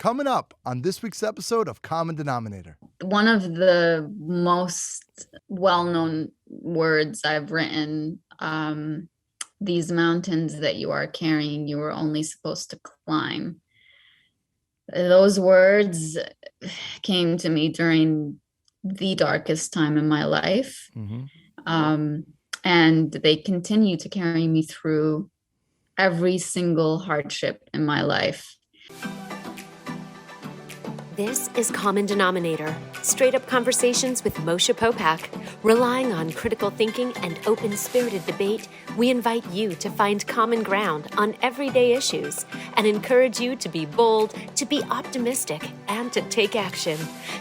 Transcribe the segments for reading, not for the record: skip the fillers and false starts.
Coming up on this week's episode of Common Denominator. One of the most well-known words I've written, these mountains that you are carrying, you were only supposed to climb. Those words came to me during the darkest time in my life. And they continue to carry me through every single hardship in my life. This is Common Denominator, straight-up conversations with Moshe Popak. Relying on critical thinking and open-spirited debate, we invite you to find common ground on everyday issues and encourage you to be bold, to be optimistic, and to take action.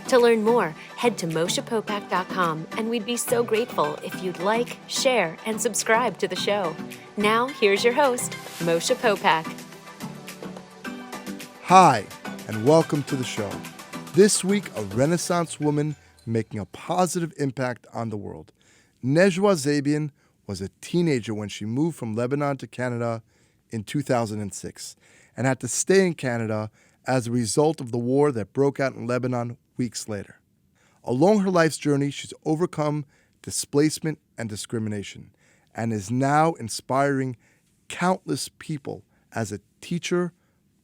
To learn more, head to moshepopak.com, and we'd be so grateful if you'd like, share, and subscribe to the show. Now, here's your host, Moshe Popak. Hi, and welcome to the show. This week, a Renaissance woman making a positive impact on the world. Najwa Zebian was a teenager when she moved from Lebanon to Canada in 2006 and had to stay in Canada as a result of the war that broke out in Lebanon weeks later. Along her life's journey, she's overcome displacement and discrimination and is now inspiring countless people as a teacher,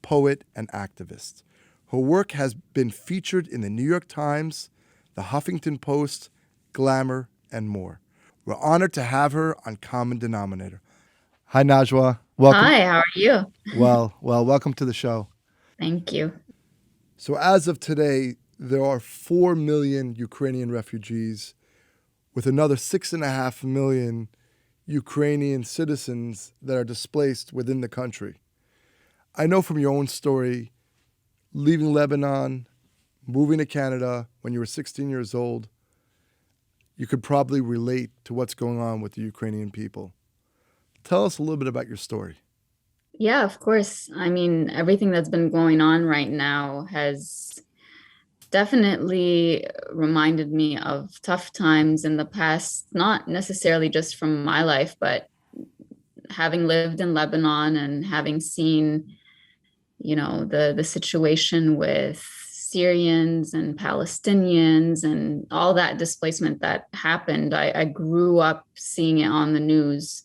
poet, and activist. Her work has been featured in the New York Times, the Huffington Post, Glamour, and more. We're honored to have her on Common Denominator. Hi, Najwa. Welcome. Hi, how are you? Well, welcome to the show. Thank you. So as of today, there are 4 million Ukrainian refugees with another 6.5 million Ukrainian citizens that are displaced within the country. I know from your own story, leaving Lebanon, moving to Canada when you were 16 years old, you could probably relate to what's going on with the Ukrainian people. Tell us a little bit about your story. Yeah, of course. I mean, everything that's been going on right now has definitely reminded me of tough times in the past, not necessarily just from my life, but having lived in Lebanon and having seen the situation with Syrians and Palestinians and all that displacement that happened. I grew up seeing it on the news.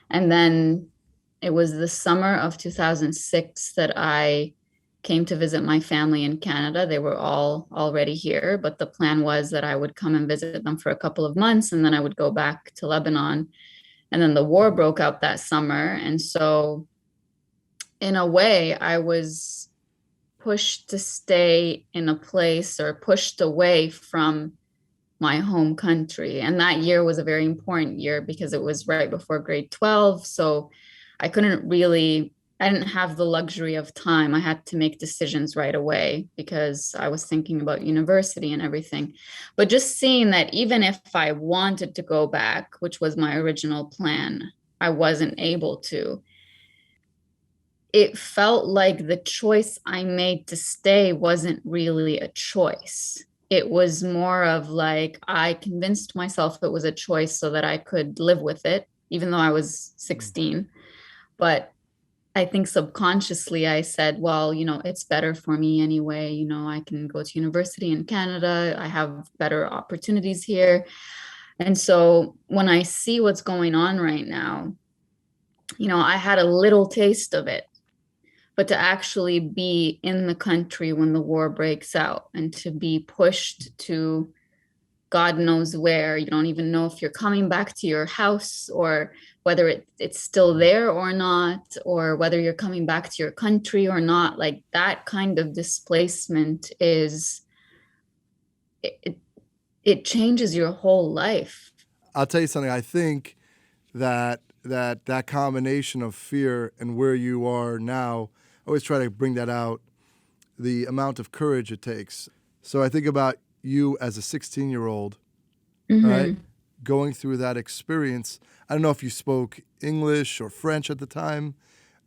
And then it was the summer of 2006 that I came to visit my family in Canada. They were all already here, but the plan was that I would come and visit them for a couple of months and then I would go back to Lebanon. And then the war broke out that summer. And so in a way, I was pushed to stay in a place or pushed away from my home country. And that year was a very important year because it was right before grade 12. So I didn't have the luxury of time. I had to make decisions right away because I was thinking about university and everything. But just seeing that even if I wanted to go back, which was my original plan, I wasn't able to. It felt like the choice I made to stay wasn't really a choice. It was more of like, I convinced myself it was a choice so that I could live with it, even though I was 16. But I think subconsciously I said, well, it's better for me anyway. I can go to university in Canada. I have better opportunities here. And so when I see what's going on right now, I had a little taste of it. But to actually be in the country when the war breaks out and to be pushed to God knows where, you don't even know if you're coming back to your house or whether it's still there or not, or whether you're coming back to your country or not, like that kind of displacement it changes your whole life. I'll tell you something. I think that combination of fear and where you are now, I always try to bring that out, the amount of courage it takes. So I think about you as a 16-year-old, right, going through that experience. I don't know if you spoke English or French at the time,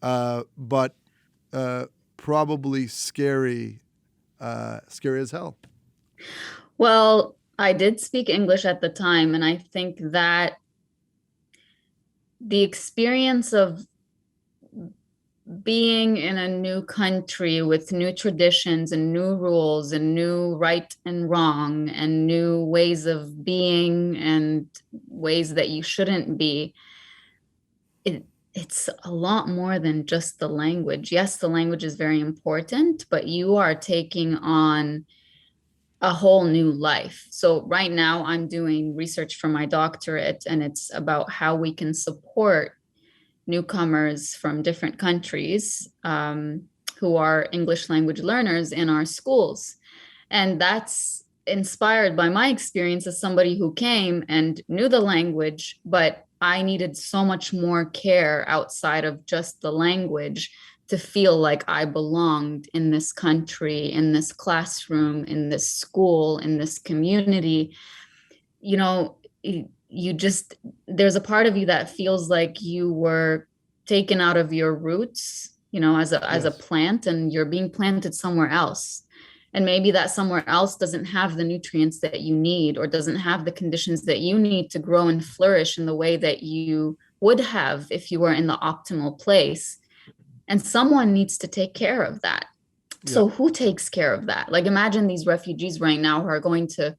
but probably scary as hell. Well, I did speak English at the time, and I think that the experience of being in a new country with new traditions and new rules and new right and wrong and new ways of being and ways that you shouldn't be, it's a lot more than just the language. Yes, the language is very important, but you are taking on a whole new life. So right now I'm doing research for my doctorate, and it's about how we can support newcomers from different countries who are English language learners in our schools. And that's inspired by my experience as somebody who came and knew the language, but I needed so much more care outside of just the language to feel like I belonged in this country, in this classroom, in this school, in this community. You know, you just, there's a part of you that feels like you were taken out of your roots, you know, as a plant, and you're being planted somewhere else. And maybe that somewhere else doesn't have the nutrients that you need, or doesn't have the conditions that you need to grow and flourish in the way that you would have if you were in the optimal place. And someone needs to take care of that. Yeah. So who takes care of that? Like, imagine these refugees right now who are going to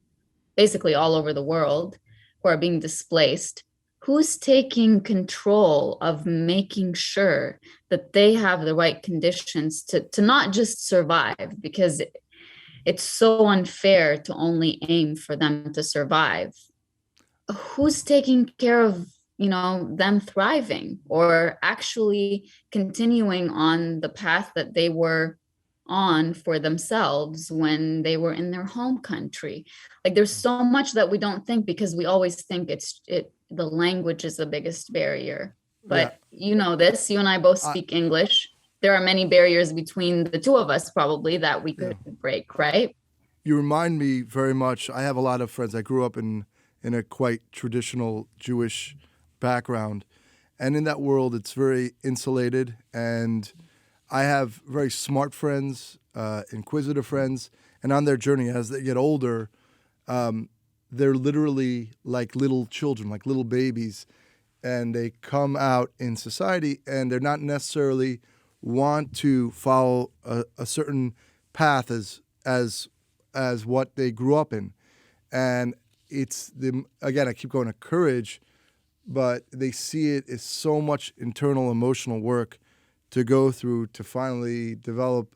basically all over the world, who are being displaced. Who's taking control of making sure that they have the right conditions to not just survive? Because it's so unfair to only aim for them to survive. Who's taking care of, you know, them thriving or actually continuing on the path that they were on for themselves when they were in their home country? Like, there's so much that we don't think, because we always think the language is the biggest barrier. But you know this, you and I both speak English. There are many barriers between the two of us probably that we could break, right? You remind me very much. I have a lot of friends. I grew up in a quite traditional Jewish background. And in that world, it's very insulated. And I have very smart friends, inquisitive friends. And on their journey, as they get older, they're literally like little children, like little babies. And they come out in society, and they're not necessarily want to follow a certain path as what they grew up in. And it's again, I keep going to courage, but they see it as so much internal emotional work to go through to finally develop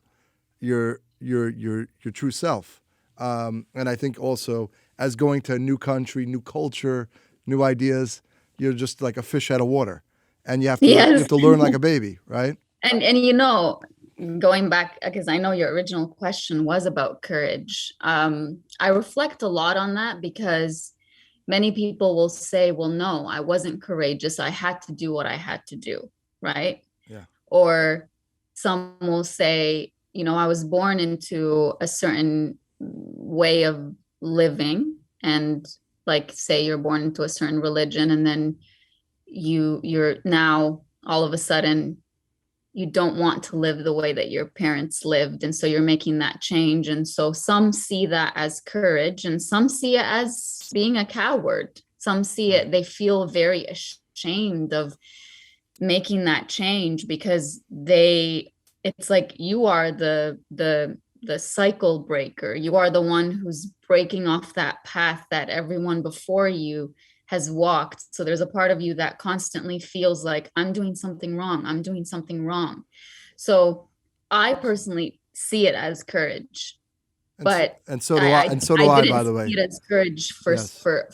your true self. And I think also, as going to a new country, new culture, new ideas, you're just like a fish out of water, and you have to you have to learn like a baby, right? And you know, going back, because I know your original question was about courage. I reflect a lot on that, because many people will say, well, no, I wasn't courageous. I had to do what I had to do, right? Yeah. Or some will say, you know, I was born into a certain way of living, and like, say you're born into a certain religion, and then you're now all of a sudden you don't want to live the way that your parents lived, and so you're making that change. And so some see that as courage, and some see it as being a coward. Some see it, they feel very ashamed of making that change, because it's like, you are the cycle breaker. You are the one who's breaking off that path that everyone before you has walked. So there's a part of you that constantly feels like, I'm doing something wrong. I'm doing something wrong. So I personally see it as courage. But so do I, by the way. I didn't see it as courage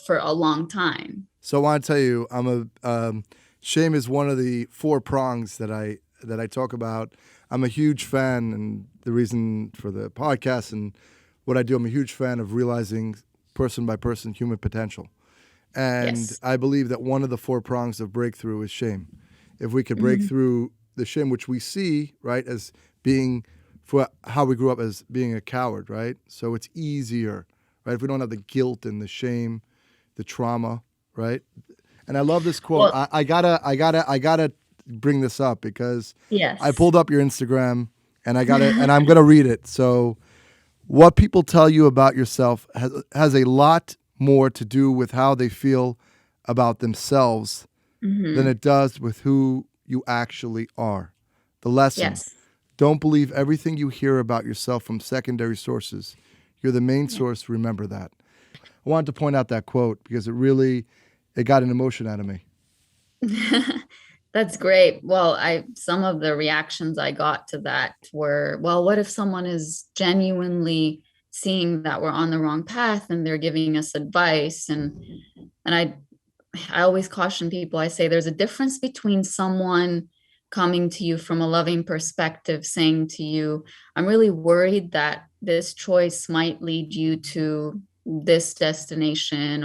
for a long time. So I want to tell you, shame is one of the 4 prongs that I talk about. I'm a huge fan, and the reason for the podcast and what I do, I'm a huge fan of realizing person by person human potential. And I believe that one of the 4 prongs of breakthrough is shame. If we could break through the shame, which we see, right, as being, for how we grew up, as being a coward, right? So it's easier, right? If we don't have the guilt and the shame, the trauma, right? And I love this quote. Well, I gotta bring this up, because I pulled up your Instagram, and and I'm gonna read it. So, what people tell you about yourself has a lot more to do with how they feel about themselves than it does with who you actually are. The lesson: Yes. don't believe everything you hear about yourself from secondary sources. You're the main source. Remember that. I wanted to point out that quote because it got an emotion out of me. That's great. Well, some of the reactions I got to that were, well, what if someone is genuinely seeing that we're on the wrong path and they're giving us advice? And I always caution people. I say there's a difference between someone coming to you from a loving perspective, saying to you, I'm really worried that this choice might lead you to this destination,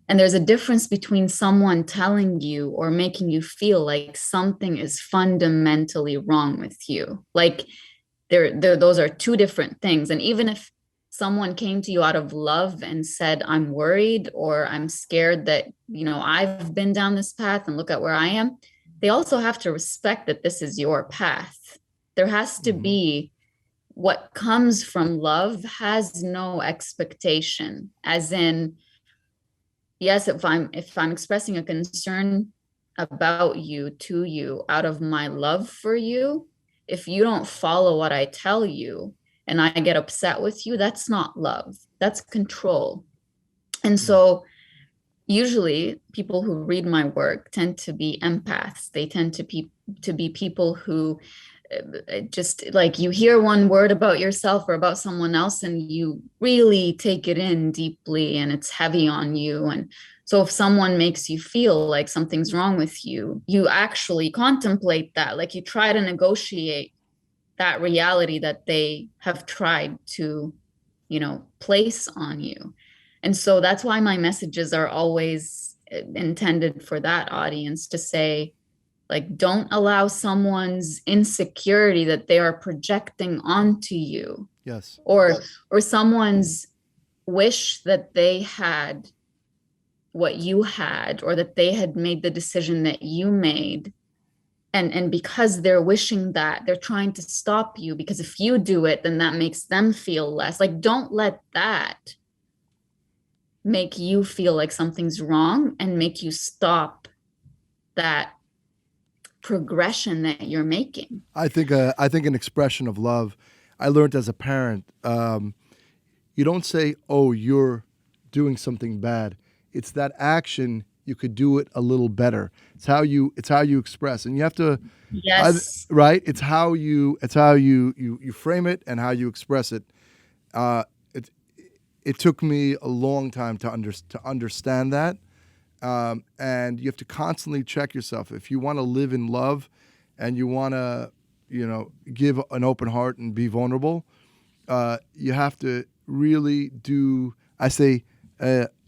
and there's a difference between someone telling you or making you feel like something is fundamentally wrong with you. Like those are two different things. And even if someone came to you out of love and said, I'm worried or I'm scared that, I've been down this path and look at where I am, they also have to respect that this is your path. There has to be what comes from love has no expectation, as in, yes, if I'm expressing a concern about you to you out of my love for you, if you don't follow what I tell you and I get upset with you, that's not love. That's control. And so usually people who read my work tend to be empaths. They tend to be people who just like, you hear one word about yourself or about someone else and you really take it in deeply and it's heavy on you. And so if someone makes you feel like something's wrong with you, you actually contemplate that, like you try to negotiate that reality that they have tried to, place on you. And so that's why my messages are always intended for that audience, to say, like, don't allow someone's insecurity that they are projecting onto you. Yes. Or someone's wish that they had what you had, or that they had made the decision that you made. And because they're wishing that, they're trying to stop you, because if you do it, then that makes them feel less. Like, don't let that make you feel like something's wrong and make you stop that progression that you're making. I think an expression of love, I learned as a parent, you don't say, oh, you're doing something bad. It's that action, you could do it a little better. It's how you express, and you have to, Yes. right? It's how you frame it and how you express it. It took me a long time to understand that. And you have to constantly check yourself. If you want to live in love and you want to, give an open heart and be vulnerable, you have to really do, I say,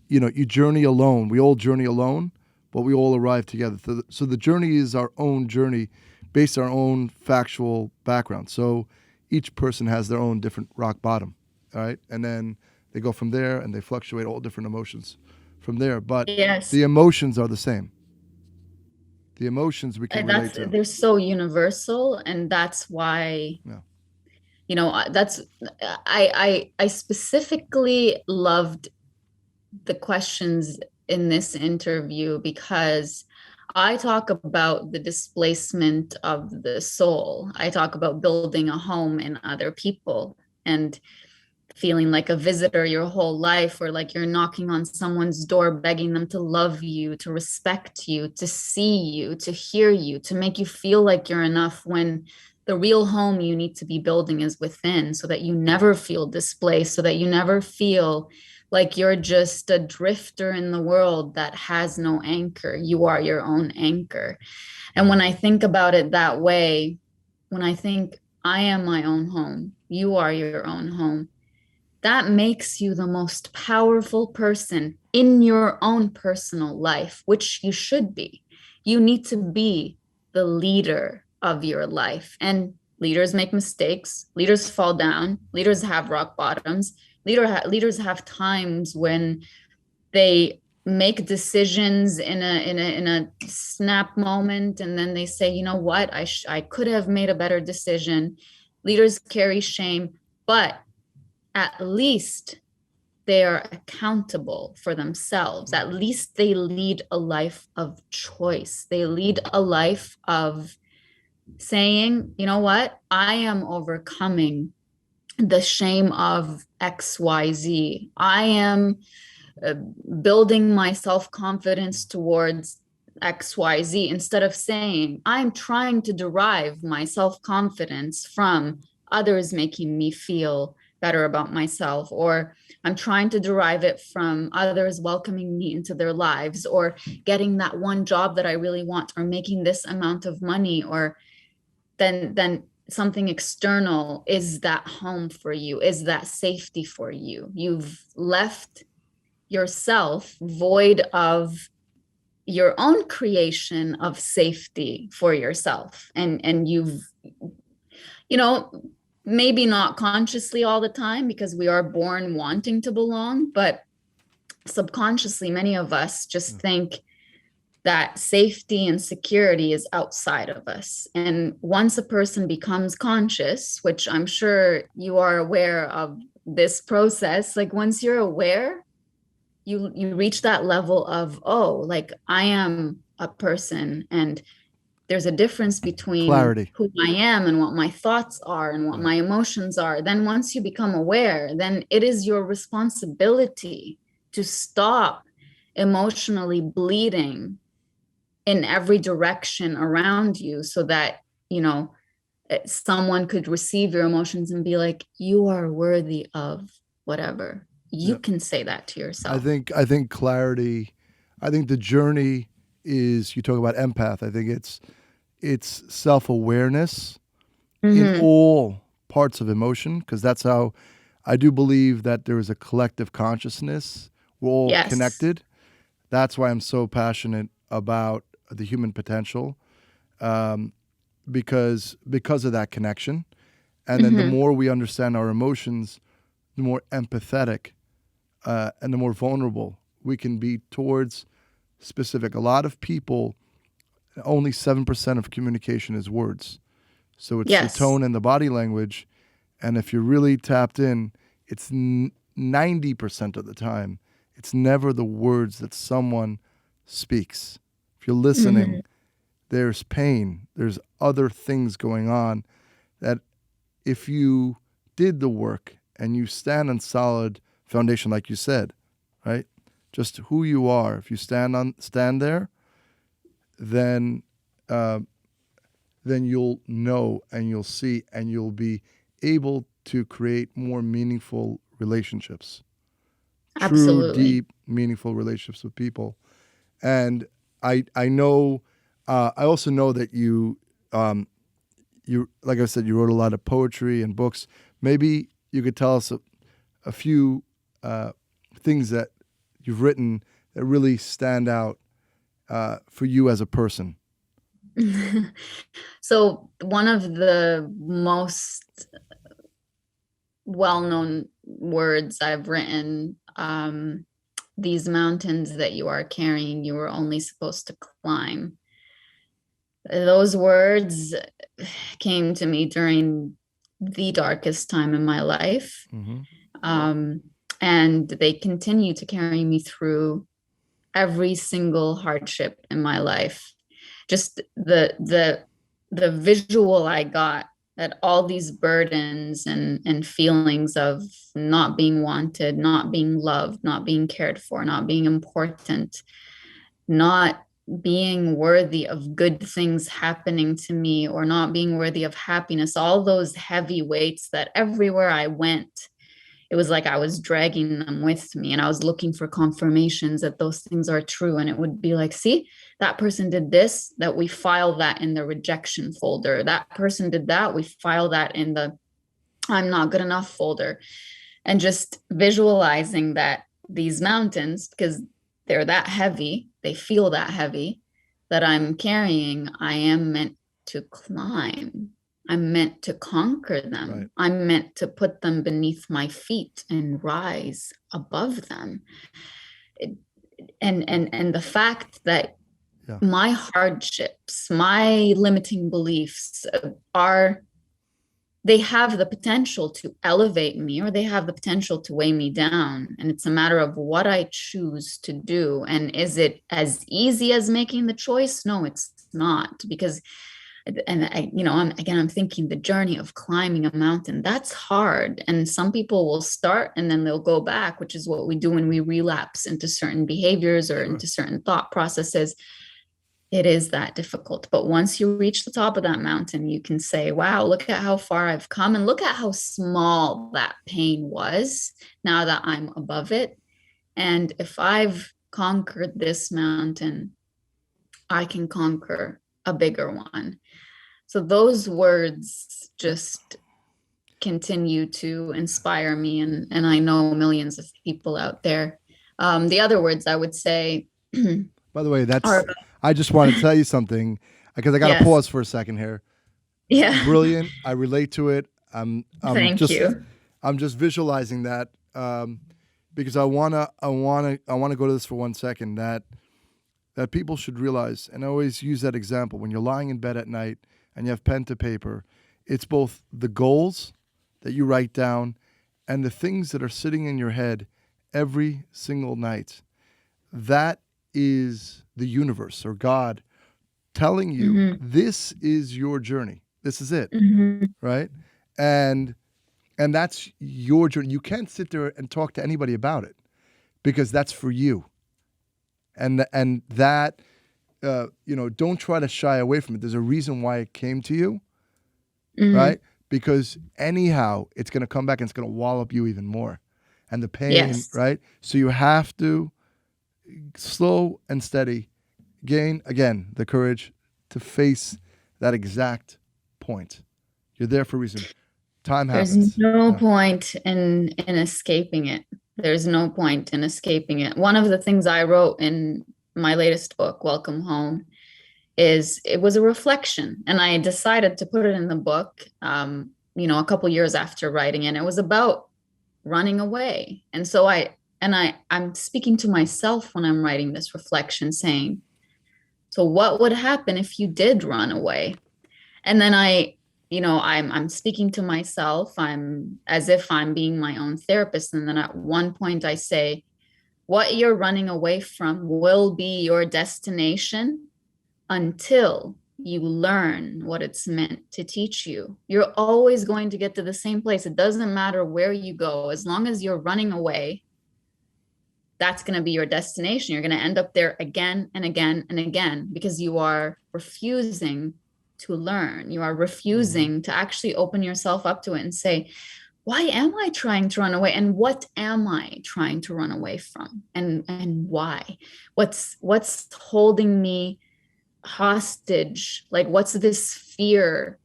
you journey alone. We all journey alone, but we all arrive together. So the journey is our own journey based on our own factual background. So each person has their own different rock bottom, all right? And then they go from there and they fluctuate all different emotions from there, but Yes. the emotions are the same. The emotions we can relate to. They're so universal, and that's why, I specifically loved the questions in this interview, because I talk about the displacement of the soul. I talk about building a home in other people and feeling like a visitor your whole life, or like you're knocking on someone's door, begging them to love you, to respect you, to see you, to hear you, to make you feel like you're enough, when the real home you need to be building is within, so that you never feel displaced, so that you never feel like you're just a drifter in the world that has no anchor. You are your own anchor. And when I think about it that way, when I think I am my own home, you are your own home, that makes you the most powerful person in your own personal life, which you should be. You need to be the leader of your life. And leaders make mistakes. Leaders fall down. Leaders have rock bottoms. Leaders have times when they make decisions in a snap moment, and then they say, you know what, I could have made a better decision. Leaders carry shame, but at least they are accountable for themselves. At least they lead a life of choice. They lead a life of saying, you know what, I am overcoming the shame of XYZ. I am uh, building my self-confidence towards XYZ, instead of saying, I'm trying to derive my self-confidence from others making me feel better about myself, or I'm trying to derive it from others welcoming me into their lives, or getting that one job that I really want, or making this amount of money, or then something external is that home for you, is that safety for you. You've left yourself void of your own creation of safety for yourself, and you've, you know, maybe not consciously all the time, because we are born wanting to belong, but subconsciously many of us just think that safety and security is outside of us. And once a person becomes conscious, which I'm sure you are aware of this process, like once you're aware, you reach that level of, oh, like I am a person, and there's a difference between Clarity. who I am and what my thoughts are and what my emotions are. Then once you become aware, then it is your responsibility to stop emotionally bleeding in every direction around you, so that, you know, someone could receive your emotions and be like, you are worthy of whatever. You can say that to yourself. I think clarity, I think the journey is, you talk about empath. I think it's self-awareness in all parts of emotion, because that's how I do believe that there is a collective consciousness. We're all Yes. connected. That's why I'm so passionate about the human potential, because of that connection. And then the more we understand our emotions, the more empathetic and the more vulnerable we can be towards specific. A lot of people, only 7% of communication is words. So it's Yes. the tone and the body language. And if you're really tapped in, it's 90% of the time, it's never the words that someone speaks. If you're listening, there's pain, there's other things going on that if you did the work and you stand on solid foundation, like you said, right? Just who you are. If you stand there, then you'll know and you'll see and you'll be able to create more meaningful relationships. Absolutely. True, deep, meaningful relationships with people. And I know, I also know that you, like I said, you wrote a lot of poetry and books. Maybe you could tell us a few things that you've written that really stand out for you as a person. So one of the most well-known words I've written, these mountains that you are carrying, you were only supposed to climb. Those words came to me during the darkest time in my life. And they continue to carry me through every single hardship in my life. Just the visual I got, that all these burdens and feelings of not being wanted, not being loved, not being cared for, not being important, not being worthy of good things happening to me, or not being worthy of happiness, all those heavy weights that everywhere I went, it was like I was dragging them with me, and I was looking for confirmations that those things are true. And it would be like, see, that person did this, that we file that in the rejection folder. That person did that, we file that in the I'm not good enough folder. And just visualizing that these mountains, because they're that heavy, they feel that heavy, that I'm carrying, I am meant to climb. I'm meant to conquer them. Right. I'm meant to put them beneath my feet and rise above them. And the fact that my hardships, my limiting beliefs they have the potential to elevate me, or they have the potential to weigh me down. And it's a matter of what I choose to do. And is it as easy as making the choice? No, it's not, because And I'm thinking the journey of climbing a mountain, that's hard. And some people will start and then they'll go back, which is what we do when we relapse into certain behaviors or Sure. into certain thought processes. It is that difficult. But once you reach the top of that mountain, you can say, wow, look at how far I've come, and look at how small that pain was now that I'm above it. And if I've conquered this mountain, I can conquer a bigger one. So those words just continue to inspire me. And I know millions of people out there. The other words I would say By the way, are, I just want to tell you something because I got to yes, pause for a second here. yeah, Brilliant. I relate to it. thank you. I'm just visualizing that because I wanna go to this for 1 second that people should realize, and I always use that example when you're lying in bed at night and you have pen to paper. It's both the goals that you write down and the things that are sitting in your head every single night. That is the universe or God telling you this is your journey. This is it, right? And that's your journey. You can't sit there and talk to anybody about it because that's for you. And that don't try to shy away from it. There's a reason why it came to you, right? Because anyhow, it's going to come back and it's going to wallop you even more. And the pain, Yes. right? So you have to slow and steady gain, again, the courage to face that exact point. You're there for a reason. Time happens. There's no point in escaping it. There's no point in escaping it. One of the things I wrote in my latest book, Welcome Home, is it was a reflection. And I decided to put it in the book, a couple years after writing it. It was about running away. And so I'm speaking to myself when I'm writing this reflection, saying, so what would happen if you did run away? And then I'm speaking to myself. I'm as if I'm being my own therapist. And then at one point I say, what you're running away from will be your destination until you learn what it's meant to teach you. You're always going to get to the same place. It doesn't matter where you go. As long as you're running away, that's going to be your destination. You're going to end up there again and again and again because you are refusing to learn. You are refusing to actually open yourself up to it and say, why am I trying to run away? And what am I trying to run away from? And why? What's holding me hostage? Like, what's this fear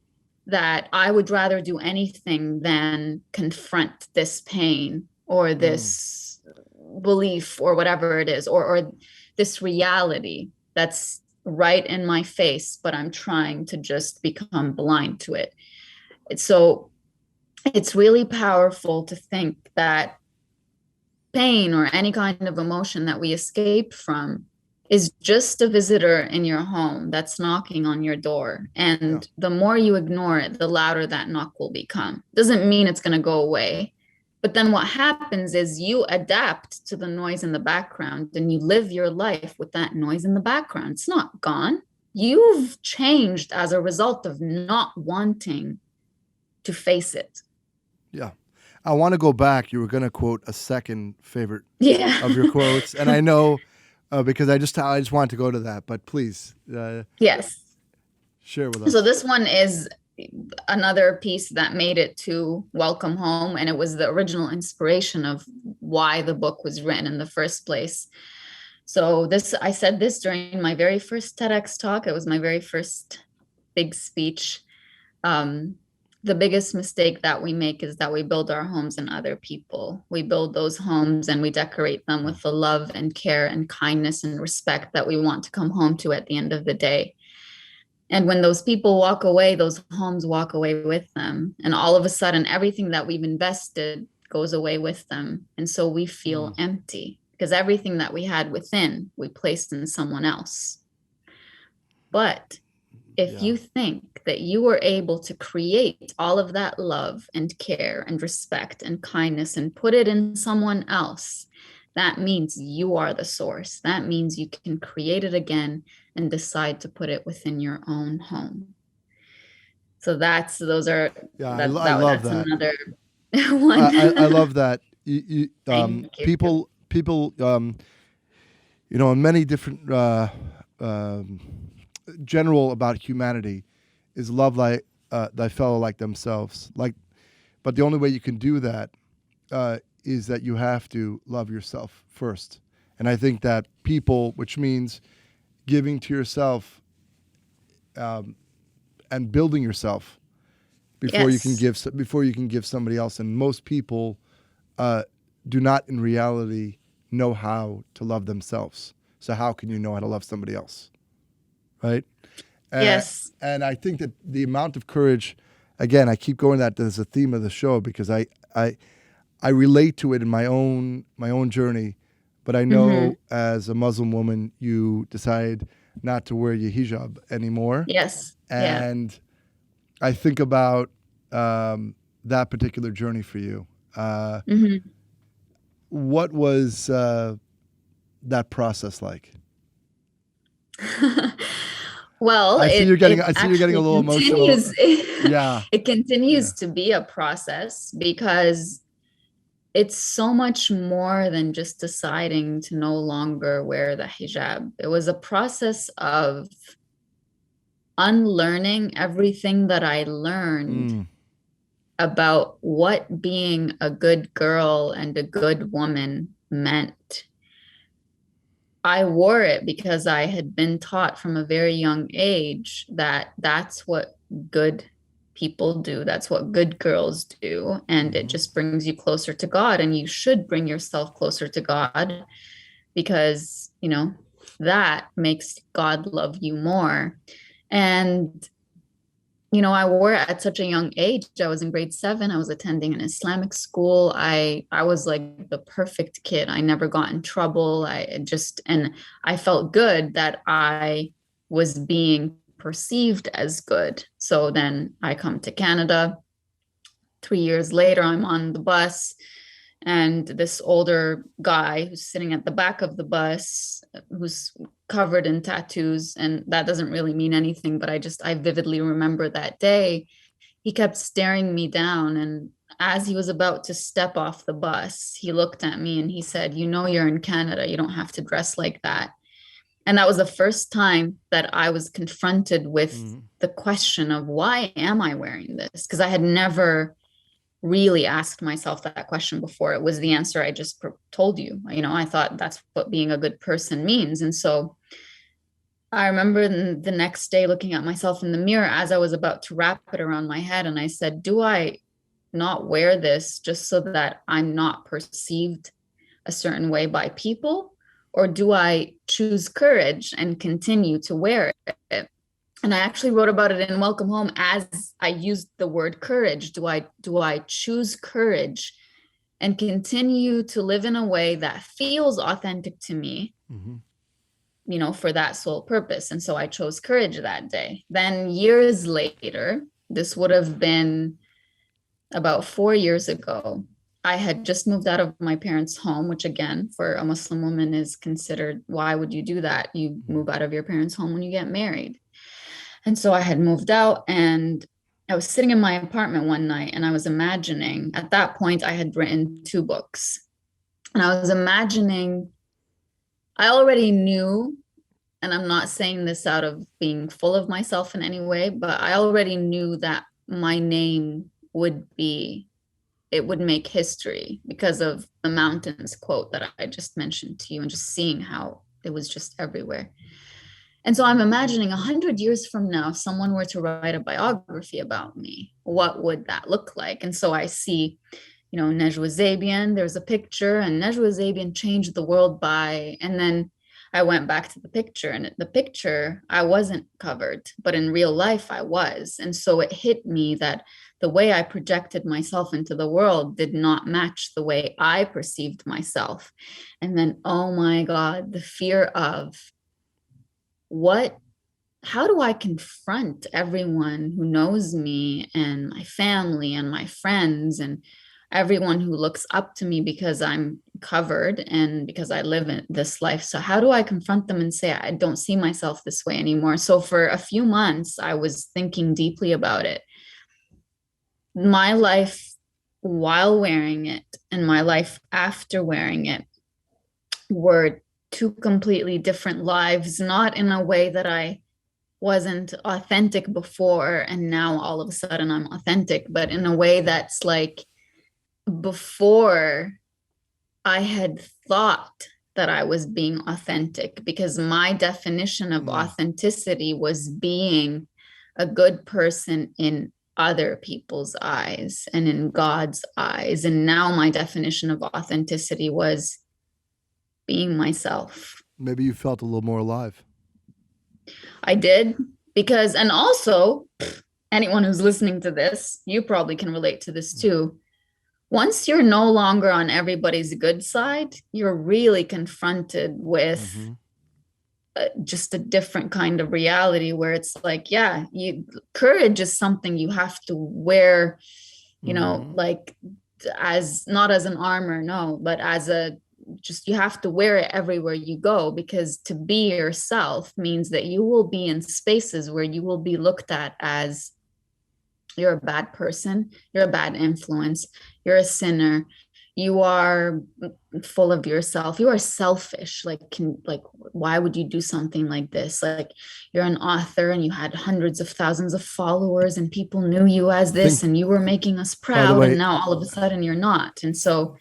that I would rather do anything than confront this pain or this belief or whatever it is, or this reality that's right in my face, but I'm trying to just become blind to it. So it's really powerful to think that pain or any kind of emotion that we escape from is just a visitor in your home that's knocking on your door. And the more you ignore it, the louder that knock will become. Doesn't mean it's going to go away. But then what happens is you adapt to the noise in the background and you live your life with that noise in the background. It's not gone. You've changed as a result of not wanting to face it. Yeah. I want to go back. You were going to quote a second favorite of your quotes. And I know because I just wanted to go to that, but please. Yes. Share with us. So this one is another piece that made it to Welcome Home. And it was the original inspiration of why the book was written in the first place. So I said this during my very first TEDx talk. It was my very first big speech. The biggest mistake that we make is that we build our homes in other people. We build those homes and we decorate them with the love and care and kindness and respect that we want to come home to at the end of the day. And when those people walk away, those homes walk away with them. And all of a sudden, everything that we've invested goes away with them. And so we feel empty because everything that we had within, we placed in someone else. But if you think that you were able to create all of that love and care and respect and kindness and put it in someone else, that means you are the source. That means you can create it again and decide to put it within your own home. So those are Yeah, I that love that's that. another one. I love that. Thank you. People, in many different um, general about humanity is love like thy fellow like themselves. But the only way you can do that is that you have to love yourself first. And I think that people, which means giving to yourself and building yourself before you can Yes. give somebody else. And most people do not, in reality, know how to love themselves. So how can you know how to love somebody else, right? Yes. And I think that the amount of courage, again, I keep going that as a theme of the show because I relate to it in my own journey. But I Mm-hmm. know as a Muslim woman, you decide not to wear your hijab anymore. Yes. Yeah. And I think about that particular journey for you. Mm-hmm. What was that process like? Well, I see you're getting. it I see you're getting a actually little emotional. continues. Yeah. It Yeah. continues to be a process because it's so much more than just deciding to no longer wear the hijab. It was a process of unlearning everything that I learned Mm. about what being a good girl and a good woman meant. I wore it because I had been taught from a very young age that that's what good people do. That's what good girls do. And it just brings you closer to God. And you should bring yourself closer to God because, that makes God love you more. And I wore it at such a young age. I was in grade 7. I was attending an Islamic school. I was like the perfect kid. I never got in trouble. And I felt good that I was being perceived as good. So then I come to Canada. 3 years later, I'm on the bus, and this older guy who's sitting at the back of the bus, who's covered in tattoos, and that doesn't really mean anything, but I vividly remember that day. He kept staring me down, and as he was about to step off the bus, he looked at me and he said, you're in Canada, you don't have to dress like that. And that was the first time that I was confronted with the question of, why am I wearing this? Because I had never really asked myself that question before. It was the answer I just told you. I thought that's what being a good person means. And so I remember the next day looking at myself in the mirror as I was about to wrap it around my head. And I said, do I not wear this just so that I'm not perceived a certain way by people? Or do I choose courage and continue to wear it? And I actually wrote about it in Welcome Home as I used the word courage. Do I choose courage and continue to live in a way that feels authentic to me, for that sole purpose? And so I chose courage that day. Then years later, this would have been about 4 years ago, I had just moved out of my parents' home, which again, for a Muslim woman is considered, why would you do that? You move out of your parents' home when you get married. And so I had moved out, and I was sitting in my apartment one night, and I was imagining, at that point, I had written 2 books. And I was imagining, I already knew, and I'm not saying this out of being full of myself in any way, but I already knew that my name would make history because of the mountains quote that I just mentioned to you, and just seeing how it was just everywhere. And so I'm imagining 100 years from now, if someone were to write a biography about me, what would that look like? And so I see, Najwa Zebian, there's a picture, and Najwa Zebian changed the world by, and then I went back to the picture, and the picture, I wasn't covered, but in real life I was. And so it hit me that the way I projected myself into the world did not match the way I perceived myself. And then, oh my God, the fear of, how do I confront everyone who knows me and my family and my friends and everyone who looks up to me because I'm covered and because I live in this life? So how do I confront them and say, I don't see myself this way anymore? So for a few months, I was thinking deeply about it. my life while wearing it and my life after wearing it were two completely different lives, not in a way that I wasn't authentic before and now all of a sudden I'm authentic, but in a way that's like before I had thought that I was being authentic, because my definition of authenticity was being a good person in other people's eyes and in God's eyes. And now my definition of authenticity was being myself. Maybe you felt a little more alive. I did, because, and also anyone who's listening to this, you probably can relate to this too. Once you're no longer on everybody's good side, you're really confronted with just a different kind of reality where it's like, yeah, courage is something you have to wear, you know, like as not as an armor, no, but as you have to wear it everywhere you go, because to be yourself means that you will be in spaces where you will be looked at as you're a bad person, you're a bad influence, you're a sinner, you are full of yourself, you are selfish. Like why would you do something like this? Like, you're an author and you had hundreds of thousands of followers and people knew you as this and you were making us proud, and now all of a sudden you're not. And so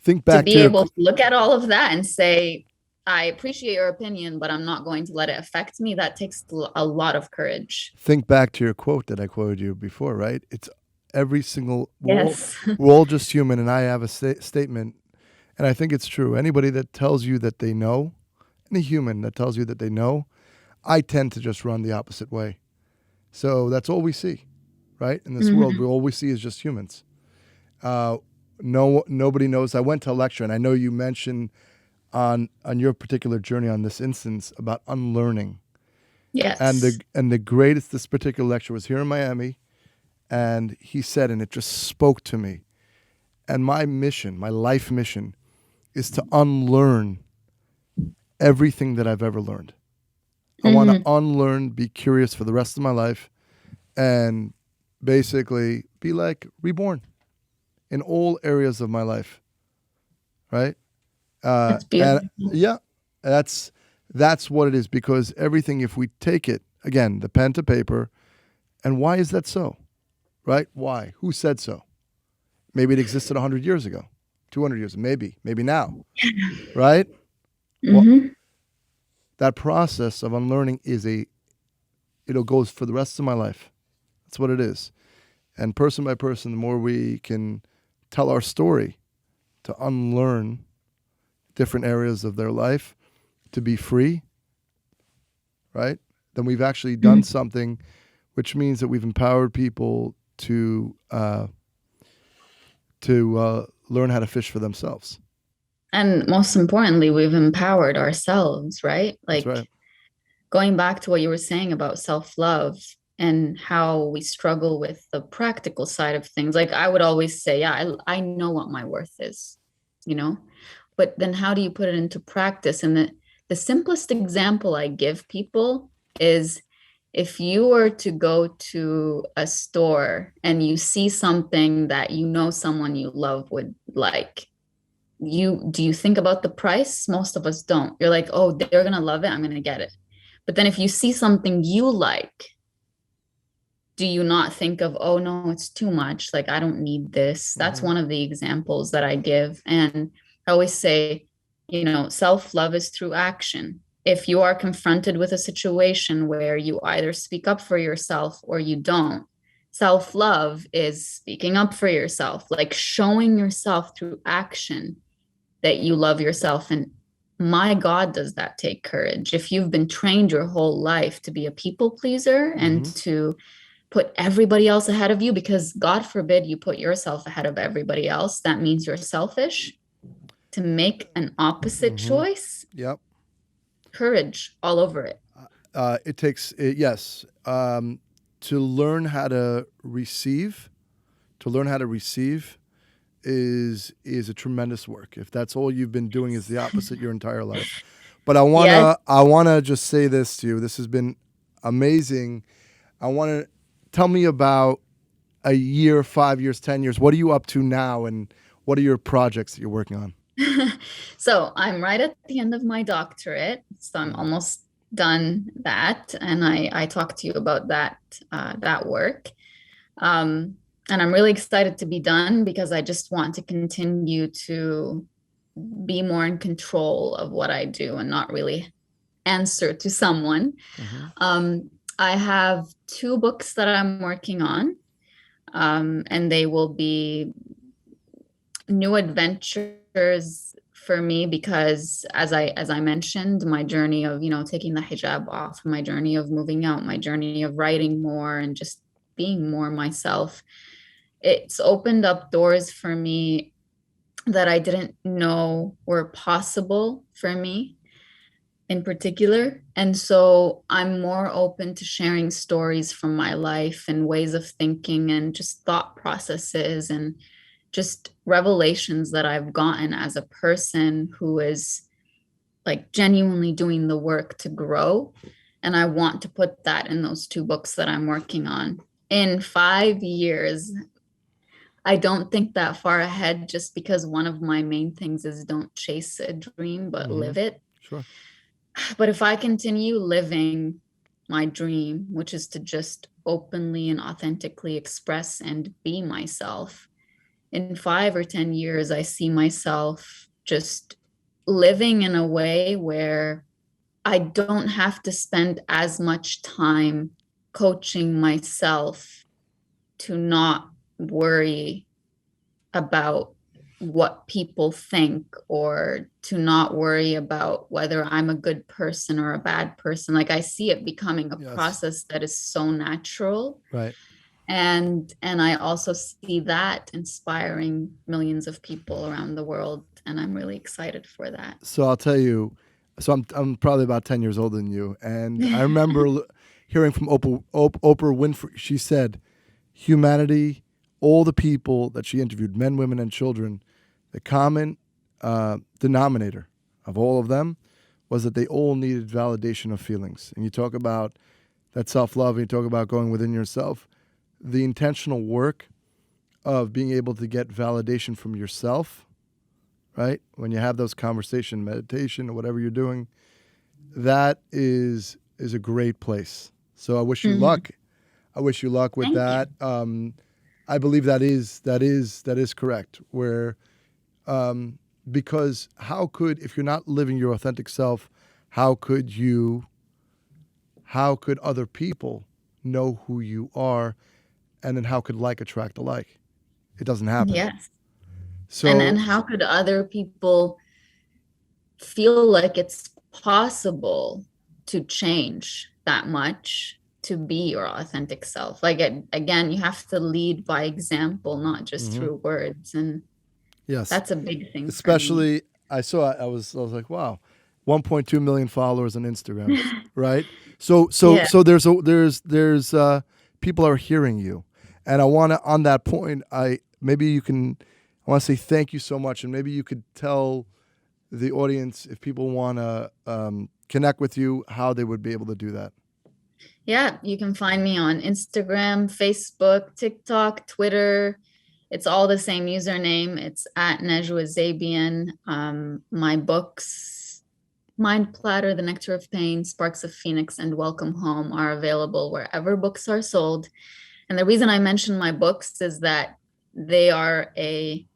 think back to be able to look at all of that and say, I appreciate your opinion, but I'm not going to let it affect me, that takes a lot of courage. Think back to your quote that I quoted you before, right? It's every single, yes. we're all just human, and I have a statement, and I think it's true. Anybody that tells you that they know, any human that tells you that they know, I tend to just run the opposite way. So that's all we see, right? In this world, all we see is just humans. Nobody knows. I went to a lecture, and I know you mentioned on your particular journey on this instance about unlearning. Yes. And the greatest, this particular lecture was here in Miami, and he said, and it just spoke to me. And my mission, my life mission, is to unlearn everything that I've ever learned. I want to unlearn, be curious for the rest of my life, and basically be like reborn in all areas of my life. Right? That's beautiful. Yeah, that's what it is, because everything, if we take it, again, the pen to paper, and why is that so? Right? Why? Who said so? Maybe it existed 100 years ago, 200 years, maybe now, right? Well, that process of unlearning it'll go for the rest of my life. That's what it is. And person by person, the more we can tell our story to unlearn different areas of their life, to be free, right? Then we've actually done something, which means that we've empowered people to learn how to fish for themselves. And most importantly, we've empowered ourselves, right? Like, that's right. Going back to what you were saying about self-love and how we struggle with the practical side of things. Like, I would always say, yeah, I know what my worth is, you know? But then how do you put it into practice? And the simplest example I give people is, if you were to go to a store and you see something that you know someone you love would like, do you think about the price? Most of us don't. You're like, oh, they're going to love it, I'm going to get it. But then if you see something you like, do you not think of, oh no, it's too much, like I don't need this? That's one of the examples that I give. And I always say, you know, self-love is through action. If you are confronted with a situation where you either speak up for yourself or you don't, self-love is speaking up for yourself, like showing yourself through action that you love yourself. And my God, does that take courage? If you've been trained your whole life to be a people pleaser and to put everybody else ahead of you, because God forbid you put yourself ahead of everybody else, that means you're selfish. To make an opposite choice, courage all over it. It takes, yes, to learn how to receive. To learn how to receive is a tremendous work. If that's all you've been doing is the opposite your entire life. But I wanna just say this to you. This has been amazing. I wanna tell me about a year, 5 years, 10 years? What are you up to now, and what are your projects that you're working on? So I'm right at the end of my doctorate, so I'm almost done that, and I talked to you about that work. And I'm really excited to be done because I just want to continue to be more in control of what I do and not really answer to someone. I have 2 books that I'm working on, and they will be new adventures for me because as I mentioned, my journey of, taking the hijab off, my journey of moving out, my journey of writing more and just being more myself, it's opened up doors for me that I didn't know were possible for me in particular. And so I'm more open to sharing stories from my life and ways of thinking and just thought processes and just revelations that I've gotten as a person who is like genuinely doing the work to grow. And I want to put that in those 2 books that I'm working on. In 5 years, I don't think that far ahead, just because one of my main things is don't chase a dream, but live it. Sure. But if I continue living my dream, which is to just openly and authentically express and be myself, in 5 or 10 years, I see myself just living in a way where I don't have to spend as much time coaching myself to not worry about what people think, or to not worry about whether I'm a good person or a bad person. Like, I see it becoming a process that is so natural. Right. And I also see that inspiring millions of people around the world, and I'm really excited for that. So I'll tell you, I'm probably about 10 years older than you, and I remember hearing from Oprah Winfrey. She said humanity, all the people that she interviewed, men, women, and children, the common denominator of all of them was that they all needed validation of feelings. And you talk about that self-love, and you talk about going within yourself. The intentional work of being able to get validation from yourself, right? When you have those conversation, meditation, or whatever you're doing, that is a great place. So I wish you luck. I wish you luck with that. I believe that is correct. Where because how could, if you're not living your authentic self, how could other people know who you are? And then how could like attract alike? It doesn't happen. Yes. So, and how could other people feel like it's possible to change that much to be your authentic self? Like, again, you have to lead by example, not just through words. And yes, that's a big thing. Especially, I was like, wow, 1.2 million followers on Instagram, right? So there's people are hearing you. And I want to, on that point, I want to say thank you so much. And maybe you could tell the audience, if people want to connect with you, how they would be able to do that. Yeah, you can find me on Instagram, Facebook, TikTok, Twitter. It's all the same username. It's at Najwa Zebian. My books, Mind Platter, The Nectar of Pain, Sparks of Phoenix, and Welcome Home are available wherever books are sold. And the reason I mention my books is that they are a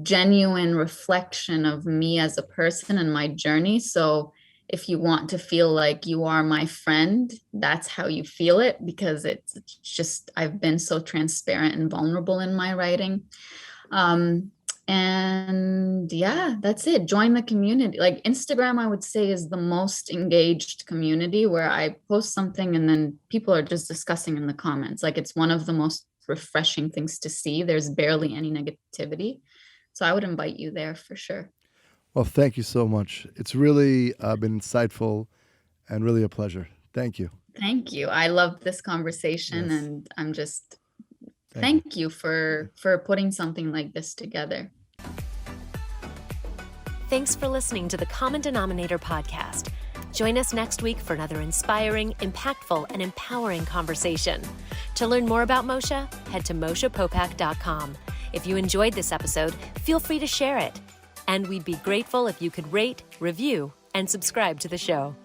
genuine reflection of me as a person and my journey. So if you want to feel like you are my friend, that's how you feel it, because it's just, I've been so transparent and vulnerable in my writing. And yeah, that's it. Join the community. Like, Instagram, I would say, is the most engaged community, where I post something and then people are just discussing in the comments. Like, it's one of the most refreshing things to see. There's barely any negativity. So I would invite you there for sure. Well, thank you so much. It's really been insightful and really a pleasure. Thank you. Thank you. I love this conversation, and I'm just thank you for putting something like this together. Thanks for listening to the Common Denominator podcast. Join us next week for another inspiring, impactful, and empowering conversation. To learn more about Moshe, head to moshepopak.com. If you enjoyed this episode, feel free to share it. And we'd be grateful if you could rate, review, and subscribe to the show.